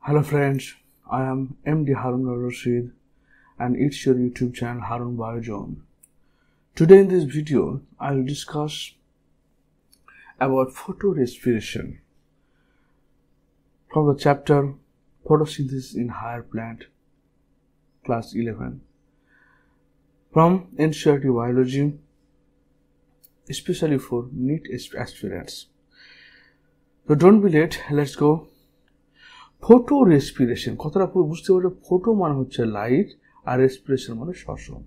Hello friends, I am MD Harun Rashid and it's your YouTube channel Harun Biozone. Today in this video, I will discuss about photorespiration from the chapter Photosynthesis in Higher Plant, class 11, from NCERT Biology, especially for NEET aspirants. So don't be late, let's go. Photo respiration কথাটা পুরো বুঝতে পারলে photo মানে হচ্ছে light আর respiration মানে শ্বসন।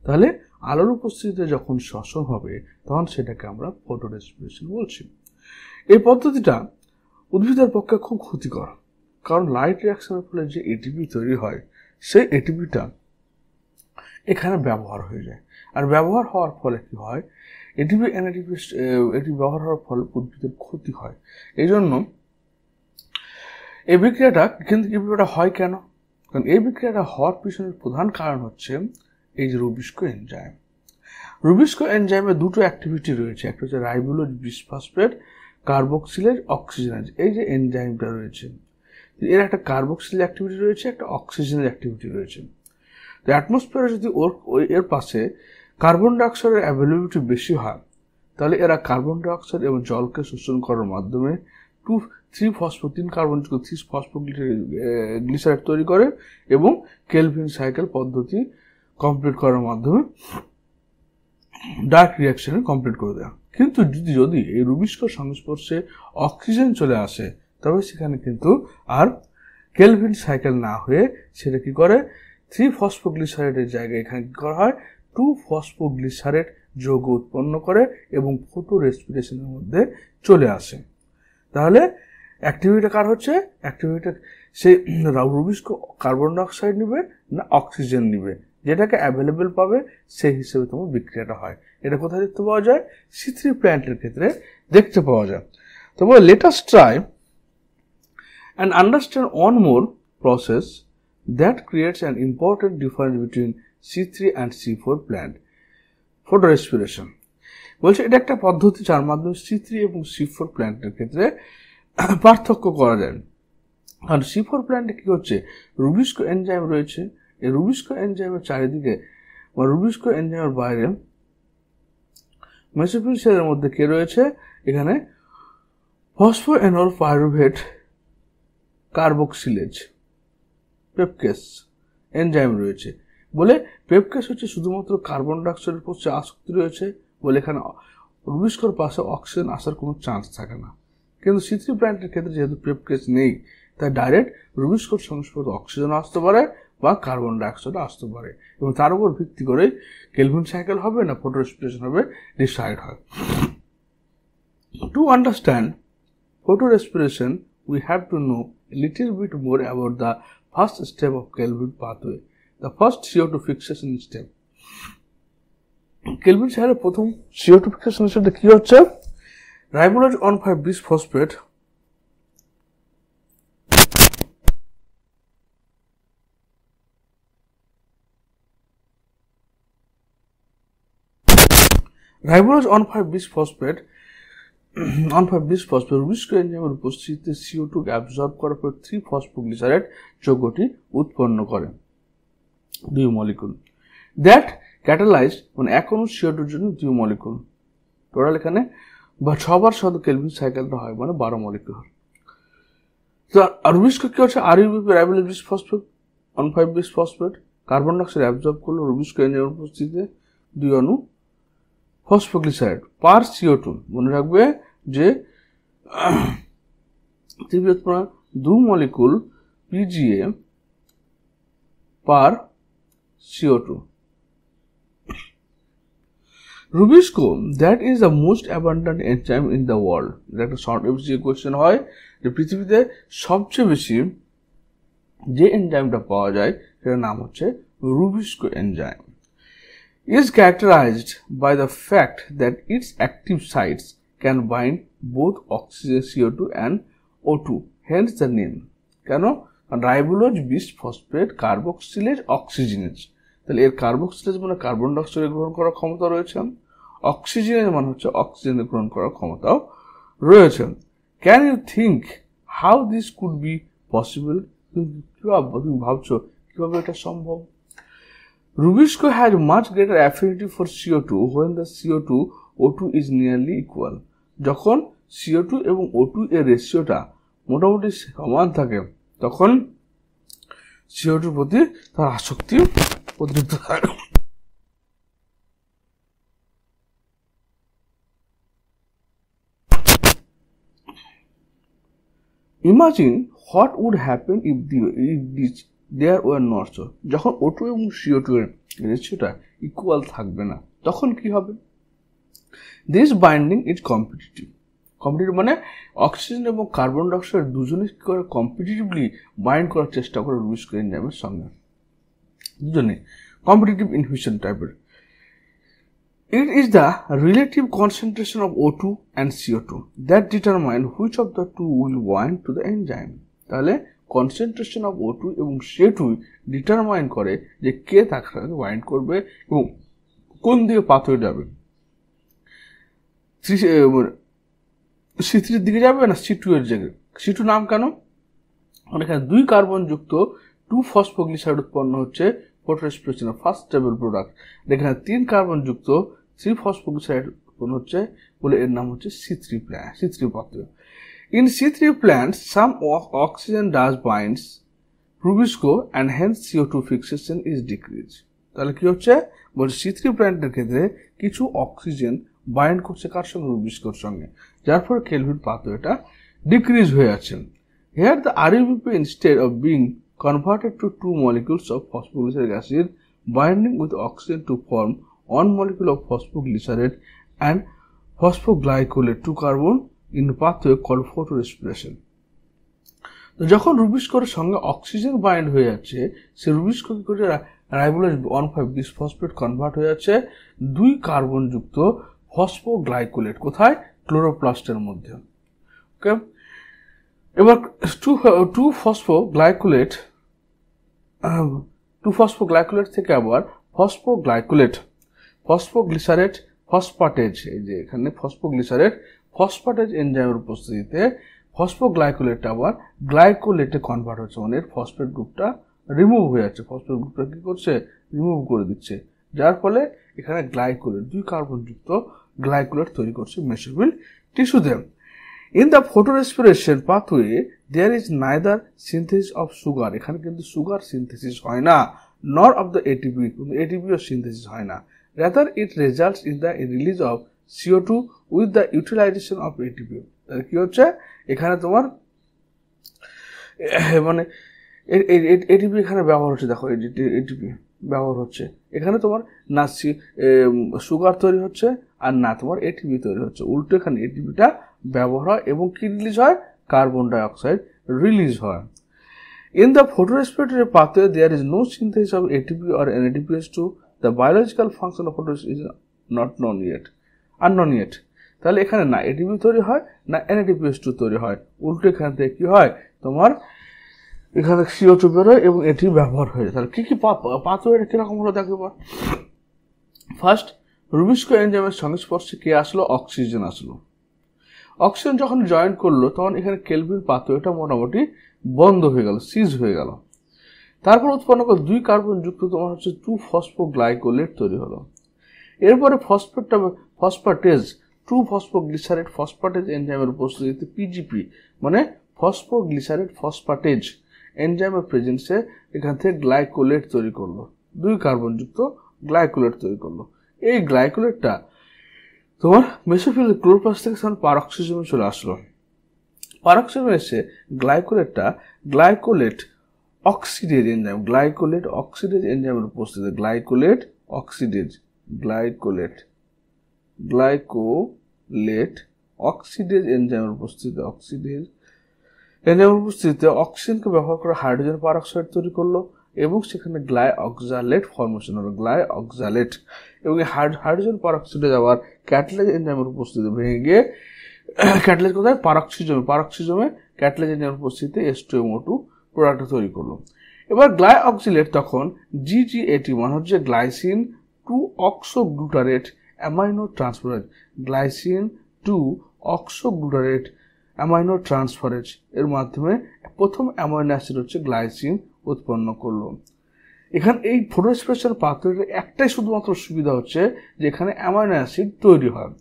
তাহলে আলোর উপস্থিতিতে যখন শ্বসন হবে তখন সেটাকে আমরা ফটো রেসপিরেশন বলছি। এই পদ্ধতিটা উদ্ভিদের পক্ষে খুব ক্ষতিকর, কারণ লাইট রিঅ্যাকশনের ফলে যে এটিপি তৈরি হয় সেই এটিপিটা এখানে ব্যবহার হয়ে যায়, আর ব্যবহার হওয়ার ফলে কি হয়, এটি ব্যবহার হওয়ার ফলে উদ্ভিদের ক্ষতি হয়। এই জন্য এই বিক্রিয়াটা হয় কেন? কারণ এই বিক্রিয়াটা হওয়ার পিছনের প্রধান কারণ হচ্ছে এই যে রুবিস্কো এনজাইম। রুবিস্কো এনজাইমে দুটো অ্যাক্টিভিটি রয়েছে, একটা হচ্ছে রাইবোলোজ বিসফসফেট কার্বক্সিলেজ অক্সিজেনেজ। এই যে এনজাইমটা রয়েছে এর একটা কার্বক্সিল অ্যাক্টিভিটি রয়েছে, একটা অক্সিজেনের অ্যাক্টিভিটি রয়েছে। তো অ্যাটমসফিয়ারে যদি এর পাশে কার্বন ডাইঅক্সাইডের অ্যাভেলেবিলিটি বেশি হয় তাহলে এরা কার্বন ডাইঅক্সাইড এবং জলকে শোষণ করার মাধ্যমে 3 কার্বনযুক্ত 3 ফসফোগ্লিসারাইড তৈরি করে এবং কেলভিন সাইকেল পদ্ধতি কমপ্লিট করার মাধ্যমে ডার্ক রিঅ্যাকশনে কমপ্লিট করে দেয়। কিন্তু যদি এই রুবিস্কোর সংস্পর্শে অক্সিজেন চলে আসে তবে সেখানে কিন্তু আর কেলভিন সাইকেল না হয়ে সেটা কি করে 3 ফসফোগ্লিসারাইডের জায়গায় এখানে কি করা হয় 2 ফসফোগ্লিসারাইড যৌগ উৎপন্ন করে এবং ফটো রেসপিরেশনের মধ্যে চলে আসে। তাহলে অ্যাক্টিভিটি কার হচ্ছে? অ্যাক্টিভিটি সেই রুবিস্কো কার্বন ডাইঅক্সাইড নিবে না অক্সিজেন নিবে, যেটাকে অ্যাভেলেবেল পাবে সেই হিসেবে তোমার বিক্রিয়াটা হয়। এটা কোথায় দেখতে পাওয়া যায়? C3 প্ল্যান্টের ক্ষেত্রে দেখতে পাওয়া যায়। তো let us try and understand one more process that creates an important difference between C3 and C4 plant, photorespiration. বলছে এটা একটা পদ্ধতি যার মাধ্যমে C3 এবং C4 প্ল্যান্টের ক্ষেত্রে পার্থক্য করা যায়। কারণ C4 প্ল্যান্টে কি হচ্ছে, রুবিস্কো এনজাইম রয়েছে, এই রুবিস্কো এনজাইমের চারিদিকে বা রুবিস্কো এনজাইমের বাইরে মেসোফিল সেলের মধ্যে কে রয়েছে, এখানে ফসফোএনল পাইরুভেট কার্বক্সিলেজ পেপকেস এনজাইম রয়েছে। বলে পেপকেস হচ্ছে শুধুমাত্র কার্বন ডাইঅক্সাইডের প্রতি আসক্তি রয়েছে বলে এখানে রুবিস্কোর পাশে অক্সিজেন আসার কোনো চান্স থাকে না। কিন্তু C3 প্ল্যান্টের ক্ষেত্রে যেহেতু পেপকেস নেই তাই ডাইরেক্ট রুবিস্কোর সংস্পর্শে অক্সিজেন আসতে পারে বা কার্বন ডাইঅক্সাইড আসতে পারে এবং তার উপর ভিত্তি করে কেলভিন সাইকেল হবে না ফটোরেসপিরেশন হবে ডিসাইড হয়। To understand photorespiration, we have to know a little bit more about the first step of Kelvin pathway, the first CO2 fixation step. Calvin সাইকেলের প্রথম CO2 ফিক্সেশন স্টেপটা কি হচ্ছে? রাইবোলোজ 1,5-bisphosphate রুবিস্কো এনজাইমের উপস্থিতিতে CO2 অ্যাবজর্ব করার পর 3 ফসফোগ্লিসারাইড যৌগটি উৎপন্ন করে 2 মলিকুল দ্যাট ক্যাটালাইজ, মানে এক অণু CO2 এর জন্য 2 মলিকুল, টোটাল এখানে বা 6 বার সাথে কেলভিন সাইকেলটা হয় মানে 12 মলিকুল। তো রুবিস্কো কি হচ্ছে, ribulose bisphosphate 1,5-bisphosphate carbon dioxide absorb করলো রুবিস্কো এনজাইমের উপস্থিতিতে 2 অণু ফসফোগ্লিসারাইড পার CO2, মনে রাখবে যে 2 molecule PGA per CO2. Rubisco, that is the most abundant enzyme in the world. এটা একটা শর্ট MCQ কোয়েশ্চেন হয় যে পৃথিবীতে সবচেয়ে বেশি যে এনজাইমটা পাওয়া যায় সেটার নাম হচ্ছে rubisco enzyme. Is characterized by the fact that its active sites can bind both oxygen CO2 and O2, hence the name. কেন? Ribulose bisphosphate carboxylase অক্সিজেনেজ। তাহলে এর কার্বক্সিলেজ মানে কার্বন ডাইঅক্সাইড গ্রহণ করার ক্ষমতা রয়েছে, অক্সিজেনেজ মানে হচ্ছে অক্সিজেন গ্রহণ করার ক্ষমতাও রয়েছে। Can you think how this could be possible? তুমি ভাবছো কিভাবে এটা সম্ভব? Rubisco has much greater affinity for CO2 when the CO2 O2 is nearly equal. যখন CO2 এবং O2 এর রেশিওটা মোটামুটি সমান থাকে তখন CO2 প্রতি তার আসক্তি অতিরিক্ত থাকে। Imagine what would happen if there were not so. যখন O2 এবং CO2 এর রেশিওটা ইকুয়াল থাকবে না তখন কি হবে? This binding is competitive. Competitive মানে অক্সিজেন এবং কার্বন ডাইঅক্সাইড দুজনে কি করে কম্পিটিটিভলি বাইন্ড করার চেষ্টা করে রুবিস্কো এনজাইমের সঙ্গে, দুজনে কম্পিটিটিভ ইনহিবিশন টাইপের। It is the relative concentration of O2 and CO2 that determine which of the two will bind to the enzyme. তাহলে কনসেন্ট্রেশন অফ O2 এবং CO2 ডিটারমাইন করে যে কে তার সাথে বাইন্ড করবে এবং কোন দিকে পাথ হয়ে যাবে, C3 এর দিকে যাবে না C2 এর জায়গায়। C2 নাম কেন? এখানে 2 কার্বন যুক্ত 2 ফসফোগ্লিসারাইড উৎপন্ন হচ্ছে ফটোরেসপিরেশনের ফার্স্ট স্টেবল প্রোডাক্ট। এখানে 3 কার্বন যুক্ত 3 ফসফোগ্লিসারাইড উৎপন্ন হচ্ছে বলে এর নাম হচ্ছে C3 পাত্র। In C3 plants some oxygen does binds Rubisco and hence CO2 fixation is decreased. তাহলে কি হচ্ছে বলে C3 প্ল্যান্টের ক্ষেত্রে কিছু অক্সিজেন বাইন্ড করছে কার সঙ্গে? রুবিস্কোর সঙ্গে, যার ফলে কেলভিন পাথওয়েটা ডিক্রিজ হয়ে যাচ্ছে। Here the RUBP instead of being converted to 2 molecules of phosphoglyceric acid binding with oxygen to form 1 molecule of phosphoglycerate and phosphoglycolate 2 carbon in pathway called photorespiration. তো যখন রুবিস্কোর সঙ্গে অক্সিজেন বাইন্ড হয়ে যাচ্ছে সে rubisco কি করে রাইবোলেজ 1,5 bisphosphate convert হয়ে যাচ্ছে 2 carbon যুক্ত ফসফোগ্লাইকোলেট, কোথায়? ক্লোরোপ্লাস্টের মধ্যে। ওকে, এবার 2 ফসফোগ্লাইকোলেট থেকে আবার ফসফোগ্লিসারেট ফসফাটেজ, এই যে এখানে ফসফাটেজ এনজাইমের উপস্থিতিতে ফসফোগ্লাইকোলেট আবার গ্লাইকোলেটে কনভার্ট হচ্ছে, মানে ফসফেট গ্রুপটা রিমুভ হয়ে যাচ্ছে, ফসফেট গ্রুপটা কি করছে? রিমুভ করে দিচ্ছে, যার ফলে এখানে গ্লাইকোলেট 2 কার্বন যুক্ত গ্লাইকোলেট তৈরি করছে mesophyll টিস্যুতে। In the photorespiration pathway there is neither synthesis of sugar, এখানে কিন্তু সুগার সিনথেসিস হয় না, nor of the ATP, কিন্তু ATP ও সিনথেসিস হয় না, rather it results in the release of CO2 with the utilization of ATP। তাহলে কি হচ্ছে এখানে তোমার মানে ATP এখানে ব্যবহার হচ্ছে, দেখো ATP ব্যবহার হচ্ছে এখানে তোমার না সুগার তৈরি হচ্ছে আর না তোমার ATP তৈরি হচ্ছে, উল্টো এখানে ATPটা ব্যবহার হয় এবং কি রিলিজ হয়? কার্বন ডাইঅক্সাইড রিলিজ হয়। In the photorespiratory pathway there is no synthesis of ATP or NADPH2, the biological function of photorespiration is not unknown yet। তাহলে এখানে না ATP তৈরি হয় না NADPH2 তৈরি হয়, উল্টো এখান থেকে কি হয় তোমার এখানে CO2 বেরোয় এবং এটি ব্যবহার হয়ে যায়। তাহলে কি কি পাথওয়েটা কিরকম হলো দেখো এবার। ফার্স্ট, রুবিস্কো এনজাইমের সংস্পর্শে কে আসলো? অক্সিজেন আসলো। অক্সিজেন যখন জয়েন করলো তখন এখানে কেলভিন পাথওয়েটা মোটামুটি বন্ধ হয়ে গেল, সিজ হয়ে গেল। তারপর উৎপন্ন করে 2 কার্বন যুক্ত তোমার হচ্ছে 2 ফসফোগ্লাইকোলেট তৈরি হলো। এরপরে ফসফাটেজ 2 ফসফোগ্লিসারেট ফসফাটেজ এনজাইমের উপস্থিতিতে পিজিপি মানে ফসফোগ্লিসারেট ফসফাটেজ এনজাইমের প্রেজেন্সে এখান থেকে গ্লাইকোলেট তৈরি করলো, 2 কার্বন যুক্ত গ্লাইকোলেট তৈরি করলো। এই গ্লাইকোলেটটা তোমার মেসোফিল ক্লোরোপ্লাস্ট থেকে পারক্সিজমে চলে আসলো। পারক্সিজমে এসে গ্লাইকোলেট অক্সিডেজ এনজাইম, গ্লাইকোলেট এনজাইমের উপস্থিতিতে গ্লাইকোলেট অক্সিডেজ এনজাইমের উপস্থিতিতে অক্সিজেনকে ব্যবহার করে হাইড্রোজেন পারক্সাইড তৈরি করলো এবং সেখানে গ্লাইঅক্সালেট ফর্মেশন হলো, গ্লাইঅক্সালেট। এবং হাইড্রোজেন পারক্সাইডে যাওয়ার ক্যাটালেজ এনজাইমের উপস্থিতিতে ভেঙে গিয়ে ক্যাটালেজ কোথায়? পারক্সিজমে ক্যাটালেজ এনজাইমের উপস্থিতিতে H2MO2 প্রোডাক্ট তৈরি করলো। এবার গ্লাইঅক্সিলেট তখন GGAT মানে হচ্ছে glycine two oxoglutarate amino transferase, glycine two oxoglutarate amino transferase এর মাধ্যমে প্রথম অ্যামাইনো অ্যাসিড হচ্ছে গ্লাইসিন উৎপন্ন করলো। এখানে এই ফটোরেসপিরেশন পাথওয়ের একটাই শুধুমাত্র সুবিধা হচ্ছে যে এখানে অ্যামাইনো অ্যাসিড তৈরি হয়,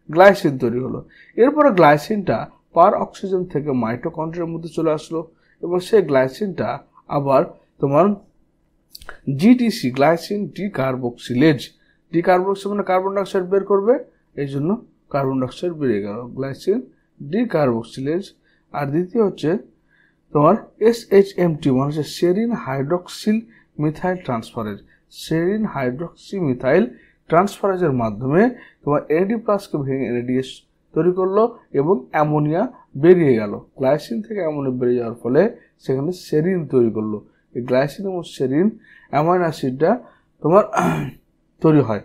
গ্লাইসিন তৈরি হলো। এরপরে গ্লাইসিনটা পার অক্সিজেন থেকে মাইটোকন্ড্রিয়ার মধ্যে চলে আসলো এবং সেই গ্লাইসিনটা আবার তোমার জিটিসি গ্লাইসিন ডিকার্বক্সিলেজ, ডিকার্বক্সি মানে কার্বন ডাইঅক্সাইড বের করবে, এই জন্য কার্বন ডাইঅক্সাইড বেরিয়ে গেল, গ্লাইসিন ডিকার্বক্সিলেজ। আর দ্বিতীয় হচ্ছে তোমার SHMT মানে হচ্ছে serine hydroxyl methyl transferase, serine hydroxy methyl ট্রান্সফারেজের মাধ্যমে তোমার NAD+ কে ভেঙে NADH তৈরি করলো এবং অ্যামোনিয়া বেরিয়ে গেল। গ্লাইসিন থেকে অ্যামোনিয়া বেরিয়ে যাওয়ার ফলে সেখানে সেরিন তৈরি করলো। এই গ্লাইসিন এবং সেরিন অ্যামাইনো অ্যাসিডটা তোমার তৈরি হয়।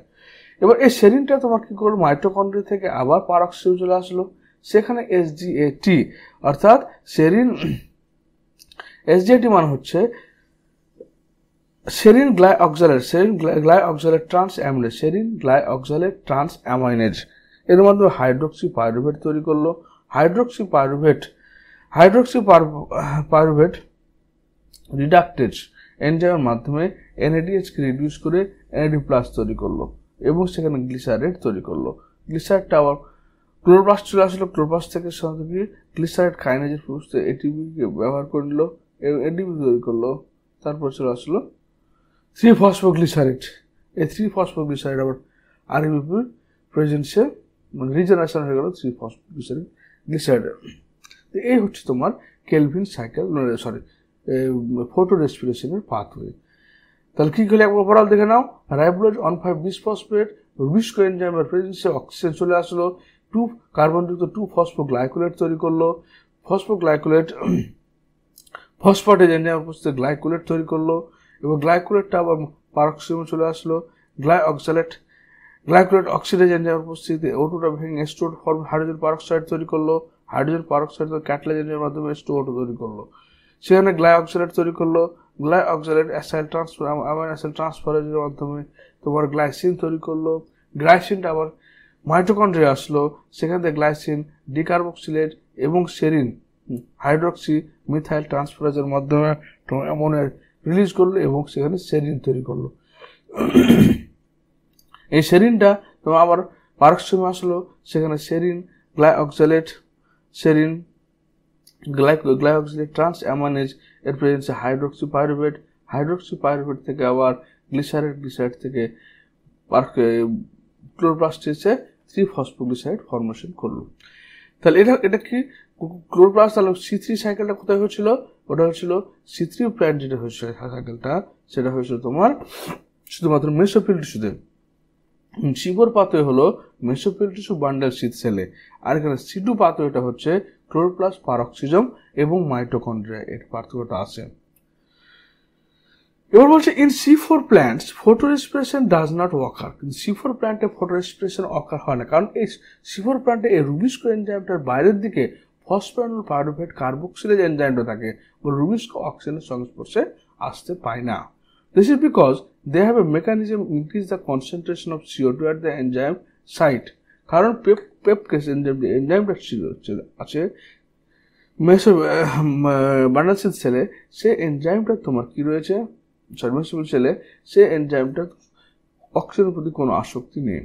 এবার এই সেরিনটা তোমার কি করলো, মাইটোকন্ড্রিয়া থেকে আবার পারঅক্সিজেন চলে আসলো, সেখানে SGAT অর্থাৎ সেরিন, SGAT মানে হচ্ছে serine glyoxalate, serine glyoxalate transaminase, serine glyoxalate transaminase. এর মাধ্যমে হাইড্রোক্সি পাইরুভেট তৈরি করলো। হাইড্রোক্সি পাইরুভেট রিডাক্টেজ এনজাইমের মাধ্যমে NADH কে রিডিউস করে NAD+ তৈরি করলো এবং সেখানে গ্লিসারেট তৈরি করলো। গ্লিসারেটটা আবার ক্লোরোপ্লাস্ট চলে আসলো, ক্লোরোপ্লাস্ট থেকে সঙ্গে গ্লিসারেট কাইনেজের প্রস্তুতে ATP-কে ব্যবহার করে নিল এবং ADP তৈরি করলো। তারপর চলে আসলো 3-ফসফোগ্লিসারেট। এই 3-ফসফোগ্লিসারেট আবার RBP প্রেজেন্সে মানে রিজেনারেশন হয়ে গেল 3-ফসফোগ্লিসারেট গ্লিসারেট। এই হচ্ছে তোমার কেলভিন সাইকেল, ফটো রেসপিরেশনের পাথওয়ে। তাহলে কি করলে একবার ওভারঅল দেখে নাও। রাইবোজ 1,5-বিসফসফেট রুবিস্কো এনজাইমের প্রেজেন্সে অক্সিজেন চলে আসলো, 2 কার্বনযুক্ত 2-ফসফোগ্লাইকোলেট তৈরি করলো। ফসফোগ্লাইকোলেট ফসফেটেজ এনজাইমের উপস্থিতিতে গ্লাইকোলেট তৈরি করলো এবং গ্লাইকোলেটটা আবার পারঅক্সিজেনে চলে আসলো। গ্লাইকোলেট অক্সিডেজ এনজাইমের উপস্থিতিতে O2টা ভেঙে H2O ফর্ম হাইড্রোজেন পারঅক্সাইড তৈরি করলো। হাইড্রোজেন পারঅক্সাইড ক্যাটালাইজ এনজাইমের মাধ্যমে H2O তৈরি করলো। সেখানে গ্লাইঅক্সালেট তৈরি করলো। গ্লাইঅক্সালেট অ্যাসাইল ট্রান্সফার অ্যামাইনো অ্যাসিড ট্রান্সফারেজের মাধ্যমে তোমার গ্লাইসিন তৈরি করলো। গ্লাইসিনটা আবার মাইটোকন্ড্রিয়া আসলো, সেখান থেকে গ্লাইসিন ডিকার্বক্সিলেট এবং সেরিন হাইড্রক্সি মিথাইল ট্রান্সফারেজের মাধ্যমে তোমার অ্যামোনিয়া রিলিজ করলো এবং সেখানে সেরিন তৈরি করলো। এই সেরিনটা তোমার আবার পারঅক্সিজেনে আসলো, সেখানে serene glyoxalate serine glyoxalate transaminase এর প্রেজেন্সে হাইড্রোক্সি পাইরুভেট থেকে আবার গ্লিসারেট থেকে ক্লোরোপ্লাস্ট এসে 3-ফসফোগ্লিসারেট ফর্মেশন করলো। তাহলে এটা কি ক্লোরোপ্লাস্ট, তাহলে C3 সাইকেলটা কোথায় হয়েছিল, ওটা হয়েছিল C3 প্ল্যান্ট যেটা হয়েছিল সাইকেলটা সেটা হয়েছিল তোমার শুধুমাত্র মেসোফিল টিস্যুতে। C4 পাথওয়ে হলো মেসোফিল টিস্যু বান্ডেল শীত সেলে, আর এখানে C2 পাথওয়েটা হচ্ছে ক্লোরোপ্লাস্ট পারঅক্সিজম এবং মাইটোকন্ড্রিয়া, এর পার্থক্যটা আছে। এবার বলছে in C4 plants photorespiration does not occur, কিন্তু C4 প্ল্যান্টে ফটোরেসপিরেশন অকার হয় না, কারণ এই C4 প্ল্যান্টে এই রুবিস্কো এনজাইমটার বাইরের দিকে ফসফোরাইল পাইরুভেট কার্বক্সিলেজ এনজাইমটা থাকে, রুবিস্কো অক্সিজেনের সংস্পর্শে আসতে পায় না। This is because they have a mechanism to increase the concentration of CO2 at the enzyme site. কারণ পেপকেস এনজাইমটা আছে বান্ডেল শীত সেলে, সে এনজাইমটা তোমার কি রয়েছে মেসোফিল সেলে, সে এনজাইমটা অক্সিজেনের প্রতি কোনো আসক্তি নেই।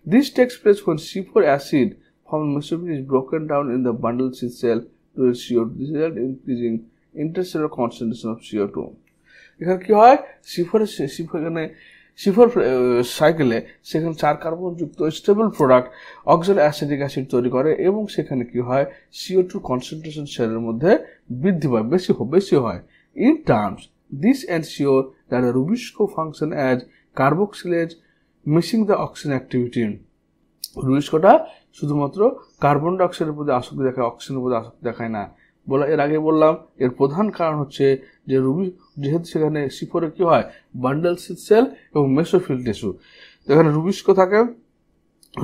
This takes place when C4 acid from mesophil is broken down in the bundle sheath cell to CO2. This result in increasing intercellular concentration of CO2. এখানে কি হয়, C4 সাইকেলে সেখানে 4 কার্বনযুক্ত stable product oxaloacetic acid তৈরি করে এবং সেখানে কি হয় CO2 কনসেন্ট্রেশন সেলের মধ্যে বৃদ্ধি পায়, বেশি হয়। In terms, this ensure that the Rubisco function as carboxylase missing the oxygen activity. রুবিস্কোটা শুধুমাত্র কার্বন ডাইঅক্সাইডের প্রতি আসক্তি দেখায়, অক্সিজেনের প্রতি আসক্তি দেখায় না। এর আগে বললাম এর প্রধান কারণ হচ্ছে যে যেহেতু সেখানে C4 কি হয় বান্ডেল শীত সেল এবং মেসোফিল টিস্যু, এখানে রুবিস্কো থাকে,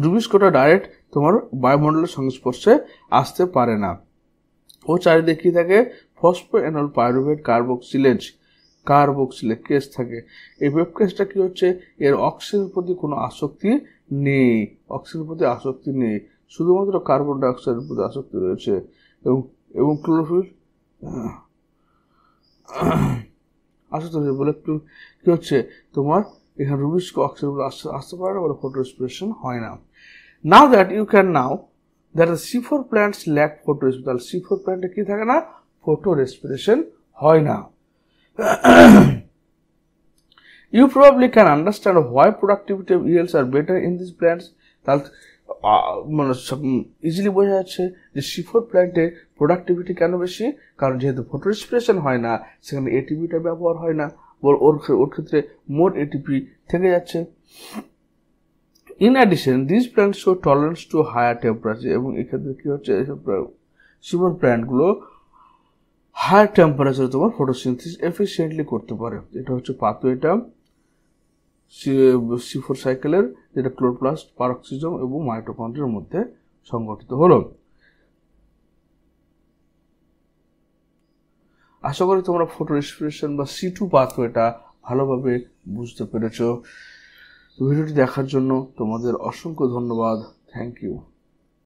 রুবিস্কোটা ডাইরেক্ট তোমার বায়ুমণ্ডলের সংস্পর্শে আসতে পারে না। ও চারিদিকে কি থাকে ফসফোএনল পাইরুভেট কার্বক্সিলেজ কেস থাকে। এই পেপকেসটা কি হচ্ছে এর অক্সিজেনের প্রতি কোনো আসক্তি নেই, শুধুমাত্র কার্বন ডাইঅক্সাইডের প্রতি আসক্তি রয়েছে এবং ক্লোরোফিল আসতে বলে কি হচ্ছে তোমার এখানে রুবিস্কো অক্সিজেন আসতে পারে না, বলে ফটো রেসপিরেশন হয় না। Now that you can now that C4 plants lack photo respiration, তাহলে C4 প্ল্যান্টে কি থাকে না, ফটো রেসপিরেশন হয় না। You probably can understand why productivity yields are better in these plants. তাহলে মানে ইজিলি বোঝা যাচ্ছে যে C4 প্ল্যান্টে প্রোডাক্টিভিটি কেন বেশি, কারণ যেহেতু ফটো রেসপিরেশন হয় না সেখানে এটিপিটা ব্যবহার হয় না, ওর ক্ষেত্রে মোর এটিপি থেকে যাচ্ছে। In addition this plant show tolerance to higher temperature, এবং এক্ষেত্রে কি হচ্ছে এইসব C4 প্ল্যান্টগুলো হায়ার টেম্পারেচারে তোমার ফটোসিনথেসিস এফিসিয়েন্টলি করতে পারে। এটা হচ্ছে পাথওয়েটা C4 সাইকেলের, যেটা ক্লোরোপ্লাস্ট, পারক্সিজম এবং মাইটোকন্ড্রিয়ার মধ্যে সংগঠিত হলো। আশা করি তোমরা ফটো রেসপিরেশন বা C2 পাথওয়েটা ভালোভাবে বুঝতে পেরেছো। ভিডিওটি দেখার জন্য তোমাদের অসংখ্য ধন্যবাদ। Thank you.